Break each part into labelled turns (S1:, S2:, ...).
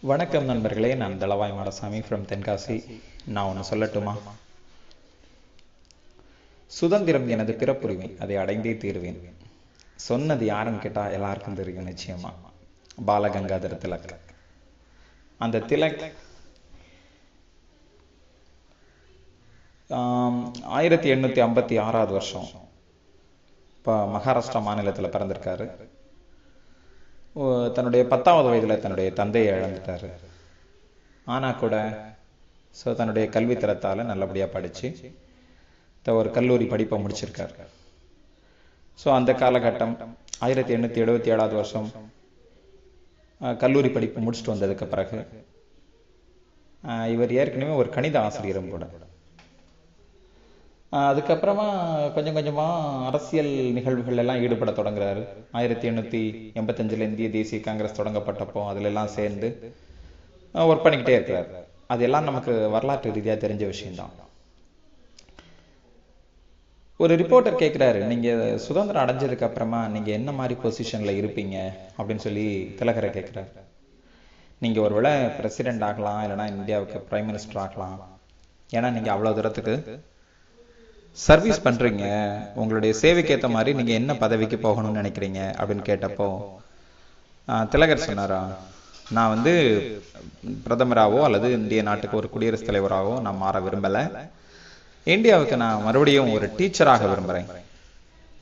S1: வணக்கம் நண்பர்களே, நான் தளவாய் மாடசாமி ஃப்ரம் தென்காசி. நான் ஒன்று சொல்லட்டுமா? சுதந்திரம் எனது பிறப்புரிமை, அதை அடைந்தே தீருவேன். சொன்னது யாருன்னு கேட்டால் எல்லாருக்கும் தெரியும் நிச்சயமா. பாலகங்காதர திலக். அந்த திலக் 1856 வருஷம் இப்போ மகாராஷ்டிரா மாநிலத்தில் பிறந்திருக்காரு. தன்னுடைய 10வது வயதில் தன்னுடைய தந்தையை இழந்துட்டாரு. ஆனால் கூட தன்னுடைய கல்வித்தரத்தால் நல்லபடியாக படித்து ஒரு கல்லூரி படிப்பை முடிச்சிருக்காரு. அந்த காலகட்டம் 1877 வருஷம் கல்லூரி படிப்பு முடிச்சுட்டு வந்ததுக்கு பிறகு இவர் ஏற்கனவே ஒரு கணித ஆசிரியரும் கூட. அதுக்கப்புறமா கொஞ்சம் கொஞ்சமாக அரசியல் நிகழ்வுகள் எல்லாம் ஈடுபட தொடங்குறாரு. 1885 இந்திய தேசிய காங்கிரஸ் தொடங்கப்பட்டப்போ அதிலெல்லாம் சேர்ந்து ஒர்க் பண்ணிக்கிட்டே இருக்கிறார். அதெல்லாம் நமக்கு வரலாற்று ரீதியாக தெரிஞ்ச விஷயம்தான். ஒரு ரிப்போர்ட்டர் கேட்குறாரு, நீங்கள் சுதந்திரம் அடைஞ்சதுக்கு அப்புறமா நீங்கள் என்ன மாதிரி பொசிஷனில் இருப்பீங்க அப்படின்னு சொல்லி திலகரை கேட்குறாரு. நீங்கள் ஒருவேளை பிரசிடெண்ட் ஆகலாம், இல்லைனா இந்தியாவுக்கு பிரைம் மினிஸ்டர் ஆகலாம். ஏன்னா நீங்கள் அவ்வளோ தூரத்துக்கு சர்வீஸ் பண்ணுறீங்க, உங்களுடைய சேவைக்கு ஏற்ற மாதிரி நீங்கள் என்ன பதவிக்கு போகணும்னு நினைக்கிறீங்க அப்படின்னு கேட்டப்போ திலகர் சொன்னாரா, நான் பிரதமராகவோ அல்லது இந்திய நாட்டுக்கு ஒரு குடியரசுத் தலைவராகவோ நான் மாற விரும்பலை. இந்தியாவுக்கு நான் மறுபடியும் ஒரு டீச்சராக விரும்புகிறேன்.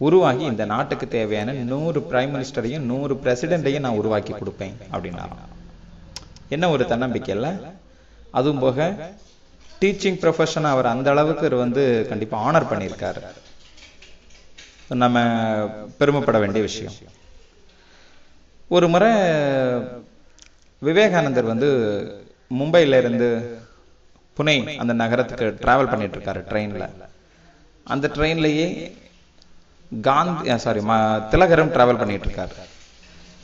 S1: உருவாகி இந்த நாட்டுக்கு தேவையான 100 பிரைம் மினிஸ்டரையும் 100 பிரசிடென்ட்டையும் நான் உருவாக்கி கொடுப்பேன் அப்படின்னா. என்ன ஒரு தன்னம்பிக்கை இல்லை? அதுவும் போக டீச்சிங் ப்ரொஃபஷன் அவர் அந்த அளவுக்கு கண்டிப்பாக ஆனர் பண்ணியிருக்காரு. நம்ம பெருமைப்பட வேண்டிய விஷயம். ஒரு முறை விவேகானந்தர் மும்பையில இருந்து புனே அந்த நகரத்துக்கு டிராவல் பண்ணிட்டு இருக்காரு ட்ரெயின்ல. அந்த ட்ரெயின்லயே திலகரும் டிராவல் பண்ணிட்டு இருக்காரு.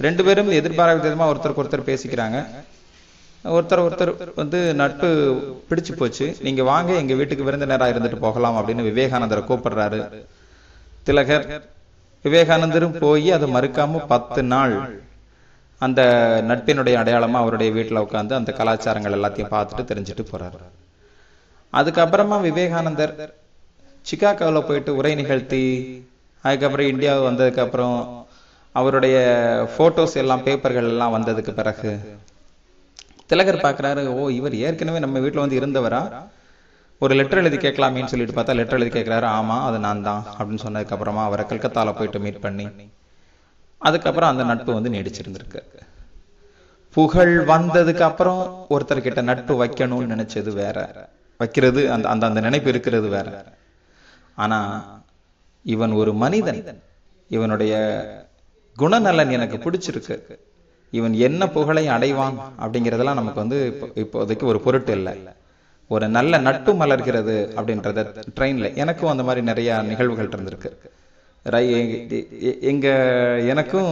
S1: 2 பேரும் எதிர்பாராத விதமா ஒருத்தருக்கு ஒருத்தர் பேசிக்கிறாங்க. ஒருத்தர் நட்பு பிடிச்சு போச்சு. நீங்க வாங்க, எங்க வீட்டுக்கு விருந்தினராக இருந்துட்டு போகலாம் அப்படின்னு விவேகானந்தரை கூப்பிடுறாரு திலகர். விவேகானந்தரும் போய் அதை மறுக்காம 10 நாள் அந்த நட்பினுடைய அடையாளமா அவருடைய வீட்டில் உட்காந்து அந்த கலாச்சாரங்கள் எல்லாத்தையும் பார்த்துட்டு தெரிஞ்சுட்டு போறாரு. அதுக்கப்புறமா விவேகானந்தர் சிகாகோவில் போயிட்டு உரை நிகழ்த்தி அதுக்கப்புறம் இந்தியா வந்ததுக்கு அப்புறம் அவருடைய போட்டோஸ் எல்லாம் பேப்பர்கள் எல்லாம் வந்ததுக்கு பிறகு திலகர் பார்க்குறாரு, இவர் ஏற்கனவே நம்ம வீட்டில் இருந்தவரா, ஒரு லெட்டர் எழுதி கேட்கலாமேன்னு சொல்லிட்டு பார்த்தா லெட்டர் எழுதி கேட்குறாரு. ஆமாம், அது நான் தான் அப்படின்னு சொன்னதுக்கு அப்புறமா அவரை கல்கத்தாவில் போயிட்டு மீட் பண்ணி அதுக்கப்புறம் அந்த நட்பு நீடிச்சிருந்திருக்கு. புகழ் வந்ததுக்கு அப்புறம் ஒருத்தர் கிட்ட நட்பு வைக்கணும்னு நினைச்சது வேற, வைக்கிறது அந்த அந்த நினைப்பு இருக்கிறது வேற. ஆனா இவன் ஒரு மனிதன், இவனுடைய குணநலன் எனக்கு பிடிச்சிருக்கு, இவன் என்ன புகழை அடைவான் அப்படிங்கிறதெல்லாம் நமக்கு இப்போதைக்கு ஒரு பொருட்டு இல்லை. ஒரு நல்ல நட்பு மலர்கிறது அப்படின்றத ட்ரெயின்ல எனக்கும் அந்த மாதிரி நிறைய நிகழ்வுகள் இருந்திருக்கு. எனக்கும்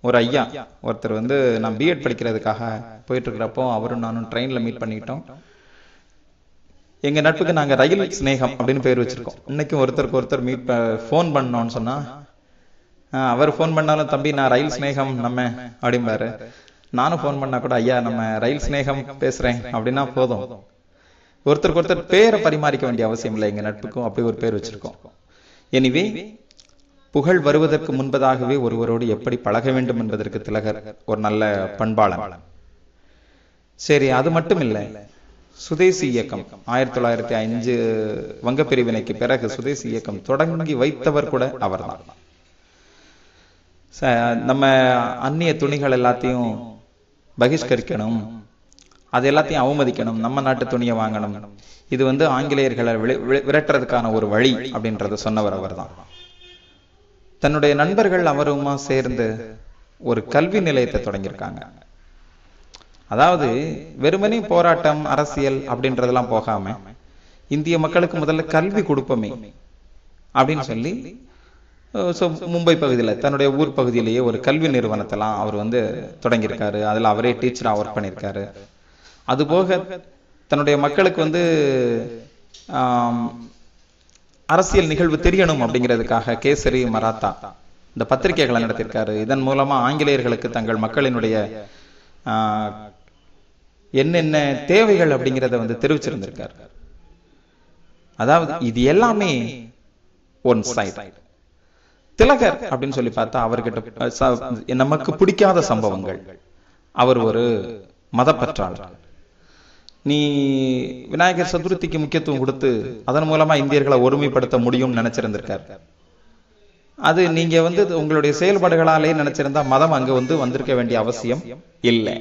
S1: ஒரு ஐயா ஒருத்தர் நான் பிஎட் படிக்கிறதுக்காக போயிட்டு இருக்கிறப்போ அவரும் நானும் ட்ரெயின்ல மீட் பண்ணிக்கிட்டோம். எங்க நட்புக்கு நாங்க ரயில் ஸ்நேகம் அப்படின்னு பேர் வச்சிருக்கோம். இன்னைக்கும் ஒருத்தருக்கு ஒருத்தர் ஃபோன் பண்ணோம்னு சொன்னா அவர் ஃபோன் பண்ணாலும் தம்பி நான் ரயில் ஸ்நேகம் நம்ம அப்படிம்பாரு. நானும் ஃபோன் பண்ணா கூட ஐயா நம்ம ரயில் ஸ்நேகம் பேசுறேன் அப்படின்னா போதும். ஒருத்தருக்கு ஒருத்தர் பேரை பரிமாறிக்க வேண்டிய அவசியம் இல்லை. எங்க நட்புக்கும் அப்படி ஒரு பேர் வச்சிருக்கோம். எனிவே புகழ் வருவதற்கு முன்பதாகவே ஒருவரோடு எப்படி பழக வேண்டும் என்பதற்கு திலகர் ஒரு நல்ல பண்பாளன். சரி, அது மட்டும் இல்லை, சுதேசி இயக்கம் 1905 வங்க பிரிவினைக்கு பிறகு சுதேசி இயக்கம் தொடங்கி வைத்தவர் கூட அவர்தான். நம்ம அந்நிய துணிகள் எல்லாத்தையும் பகிஷ்கரிக்கணும், அது எல்லாத்தையும் அவமதிக்கணும், நம்ம நாட்டு துணியை வாங்கணும், இது ஆங்கிலேயர்களை விரட்டுறதுக்கான ஒரு வழி அப்படின்றத சொன்னவர் அவர் தான். தன்னுடைய நண்பர்கள் அவருமா சேர்ந்து ஒரு கல்வி நிலையத்தை தொடங்கியிருக்காங்க. அதாவது வெறுமனே போராட்டம் அரசியல் அப்படின்றதெல்லாம் போகாம இந்திய மக்களுக்கு முதல்ல கல்வி கொடுப்போமே அப்படின்னு சொல்லி மும்பை பகுதியில் தன்னுடைய ஊர் பகுதியிலேயே ஒரு கல்வி நிறுவனத்தெல்லாம் அவர் தொடங்கியிருக்காரு. அதில் அவரே டீச்சராக ஒர்க் பண்ணியிருக்காரு. அதுபோக தன்னுடைய மக்களுக்கு அரசியல் நிகழ்வு தெரியணும் அப்படிங்கிறதுக்காக கேசரி மராத்தா இந்த பத்திரிகைகளை நடத்தியிருக்காரு. இதன் மூலமா ஆங்கிலேயர்களுக்கு தங்கள் மக்களினுடைய என்னென்ன தேவைகள் அப்படிங்கிறத வந்து தெரிவிச்சிருந்திருக்கார். அதாவது இது எல்லாமே ஒன் சைடு. திலகர் அப்படின்னு சொல்லி பார்த்தா அவர்கிட்ட நமக்கு பிடிக்காத சம்பவங்கள். அவர் ஒரு மதப்பற்றாளர். நீ விநாயகர் சதுர்த்திக்கு முக்கியத்துவம் கொடுத்து அதன் மூலமா இந்தியர்களை ஒருமைப்படுத்த முடியும்னு நினைச்சிருந்திருக்கார். அது நீங்க வந்து உங்களுடைய செயல்பாடுகளாலே நினைச்சிருந்தா மதம் அங்க வந்து வந்திருக்க வேண்டிய அவசியம் இல்லை.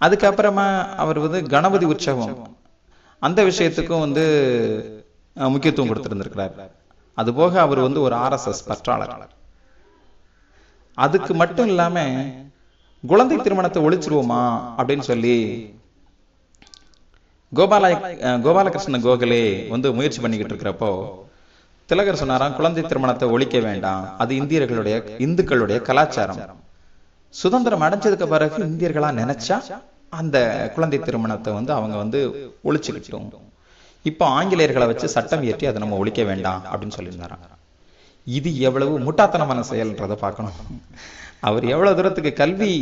S1: அதுக்கப்புறமா அவர் வந்து கணபதி உற்சவம் அந்த விஷயத்துக்கும் வந்து முக்கியத்துவம் கொடுத்திருந்திருக்கிறார். அதுபோக அவர் வந்து ஒரு RSS பற்றாளர். அதுக்கு மட்டும் இல்லாம குழந்தை திருமணத்தை ஒழிச்சிருவோமா அப்படின்னு சொல்லி கோபாலகிருஷ்ண கோகலே வந்து முயற்சி பண்ணிக்கிட்டு இருக்கிறப்போ திலகர் சொன்னாராம், குழந்தை திருமணத்தை ஒழிக்க வேண்டாம், அது இந்துக்களுடைய கலாச்சாரம். சுதந்திரம் அடைஞ்சதுக்கு பிறகு இந்தியர்களா நினைச்சா அந்த குழந்தை திருமணத்தை வந்து அவங்க வந்து ஒழிச்சுக்கிட்டோம். இப்போ ஆங்கிலேயர்களை வச்சு சட்டம் இயற்றி அதை நம்ம ஒழிக்க வேண்டாம் அப்படின்னு சொல்லியிருந்தாராம். இது எவ்வளவு முட்டாத்தனமான செயல்ன்றதை பார்க்கணும். அவர் எவ்வளவு தூரத்துக்கு கல்வி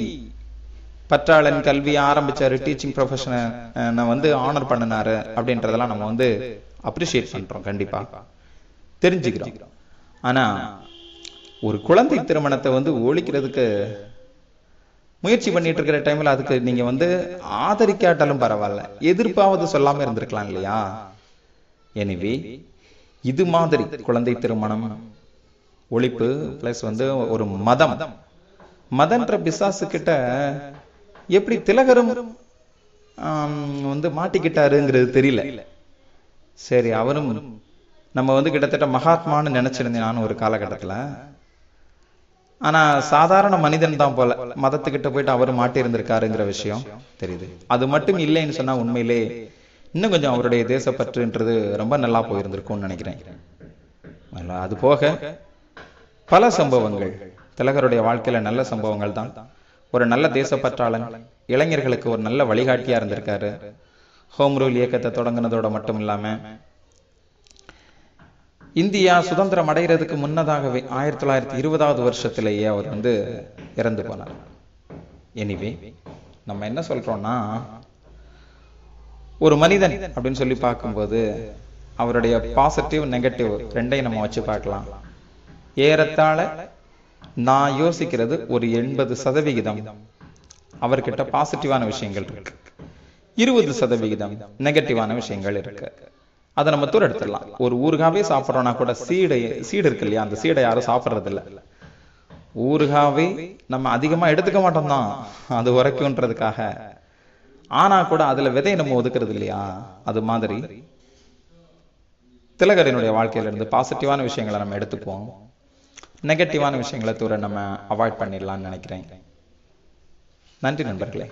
S1: பற்றாளன், கல்வி ஆரம்பிச்சாரு, டீச்சிங் ப்ரொஃபஷனை வந்து ஆனர் பண்ணினாரு அப்படின்றதெல்லாம் நம்ம வந்து அப்ரிஷியேட் பண்றோம், கண்டிப்பா தெரிஞ்சுக்கிறோம். ஆனா ஒரு குழந்தை திருமணத்தை வந்து ஒழிக்கிறதுக்கு முயற்சி பண்ணிட்டு இருக்கிற டைம்ல அதுக்கு நீங்க வந்து ஆதரிக்காட்டாலும் பரவாயில்ல, எதிர்ப்பாவது சொல்லாம இருந்திருக்கலாம் இல்லையா? எனவே இது மாதிரி குழந்தை திருமணம் ஒழிப்பு பிளஸ் வந்து ஒரு மதன்ற பிசாசு கிட்ட எப்படி திலகரும் வந்து மாட்டிக்கிட்டாருங்கிறது தெரியல. சரி, அவரும் நம்ம வந்து கிட்டத்தட்ட மகாத்மான்னு நினைச்சிருந்தேன் நான் ஒரு காலகட்டத்துல. ஆனா சாதாரண மனிதன் தான் போல மதத்துக்கிட்ட போயிட்டு அவர் மாட்டி இருந்திருக்காருங்கிற விஷயம் தெரியுது. அது மட்டும் இல்லைன்னு சொன்னா உண்மையிலே இன்னும் கொஞ்சம் அவருடைய தேசப்பற்றுன்றது ரொம்ப நல்லா போயிருந்திருக்கும்னு நினைக்கிறேன். அது போக பல சம்பவங்கள் திலகருடைய வாழ்க்கையில நல்ல சம்பவங்கள் தான். ஒரு நல்ல தேசப்பற்றாளன், இளைஞர்களுக்கு ஒரு நல்ல வழிகாட்டியா இருந்திருக்காரு. ஹோம் ரூல் இயக்கத்தை தொடங்கினதோட மட்டும் இல்லாம இந்தியா சுதந்திரம் அடைகிறதுக்கு முன்னதாகவே 1920வது வருஷத்திலேயே அவர் வந்து இறந்து போனார். எனிவே நம்ம என்ன சொல்றோம்னா, ஒரு மனிதன் அப்படின்னு சொல்லி பார்க்கும்போது அவருடைய பாசிட்டிவ் நெகட்டிவ் ரெண்டையும் நம்ம வச்சு பார்க்கலாம். ஏறத்தாழ நான் யோசிக்கிறது ஒரு 80% அவர்கிட்ட பாசிட்டிவான விஷயங்கள் இருக்கு, 20% நெகட்டிவான விஷயங்கள் இருக்கு. அதை நம்ம தூர எடுத்துடலாம். ஒரு ஊறுகாவே சாப்பிட்றோம்னா கூட சீடு இருக்கு இல்லையா, அந்த சீடை யாரும் சாப்பிட்றது இல்லை. ஊறுகாவே நம்ம அதிகமா எடுத்துக்க மாட்டோம் தான் அது உரைக்கும்ன்றதுக்காக. ஆனா கூட அதுல விதையை நம்ம ஒதுக்குறது இல்லையா? அது மாதிரி திலகரினுடைய வாழ்க்கையில இருந்து பாசிட்டிவான விஷயங்களை நம்ம எடுத்துக்குவோம், நெகட்டிவான விஷயங்களை தூர நம்ம அவாய்ட் பண்ணிடலாம்னு நினைக்கிறேன். நன்றி நண்பர்களே.